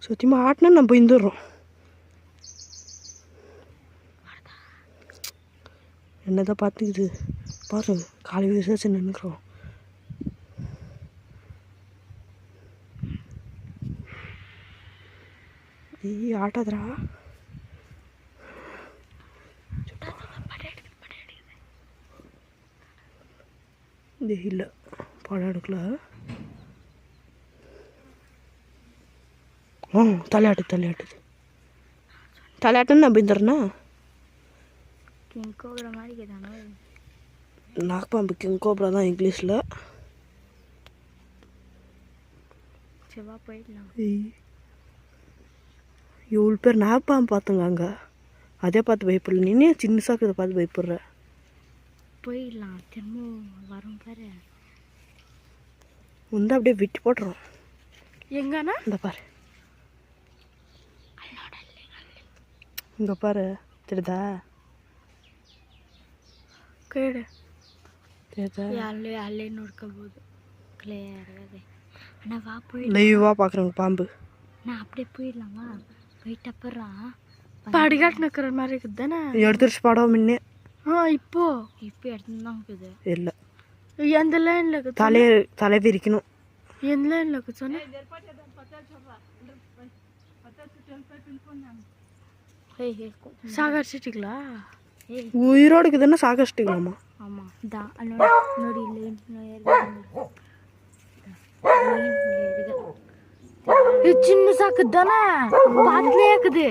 சத்தியமாக ஆட்டினா நம்ம இருந்துடுறோம். என்னதான் பார்த்துக்குது பாரு, காலை விசேஷம் நின்றுக்கிறோம். ஆட்டாதரா இல்லை படம் எடுக்கல. தலையாட்டுது தலையாட்டுன்னு நான் பிந்தறேன்னா கிங் கோப்ரா மாதிரி கேட்டானோ. நாக்பாம்பு கிங் கோப்ரா தான் இங்கிலீஷில். செவ்வா போயிடலாம். இவ்வளோ பேர் நாக்பாம்பு பார்த்துங்க அங்கே. அதே பார்த்து பயப்படல, நீனே சின்ன சாக்கு இதை பார்த்து பயப்படுற. போயிடலாம் திரும்ப வரும் பாரு. வந்து அப்படியே விட்டு போட்டுரும். எங்கன்னா இந்த பாரு, இங்கே பாரு தெரியுதா? ಕೇಳು தெரியுதா? ಅಲ್ಲೇ ನೋಡ್ಕೋಬೋದು ಕ್ಲಿಯರ್ ಆಗಿದೆ. அண்ணா வா போய் லைவாக பார்க்குறவங்க பாம்பு. நான் அப்படியே போயிடலாமா? போயிட்டு அப்புறம் படிக்காட்டு நிற்கிற மாதிரி இருக்குது தானே. எடுத்துருச்சு படம் முன்னே. இப்போ எடுத்துன்னு தான் இருக்குது. இல்லை எந்த லைனில் இருக்குது? தலை விரிக்கணும். எந்த லைனில் இருக்குது சொன்னேன்? சாகடிச்சிட்டிங்களா? உயிரோடு இருக்குதுன்னா சாகடிச்சிட்டிங்களாம்மா? ஆமாம் தான் நோடி சின்ன சாக்கு தானே பாத்துலயே இருக்குது.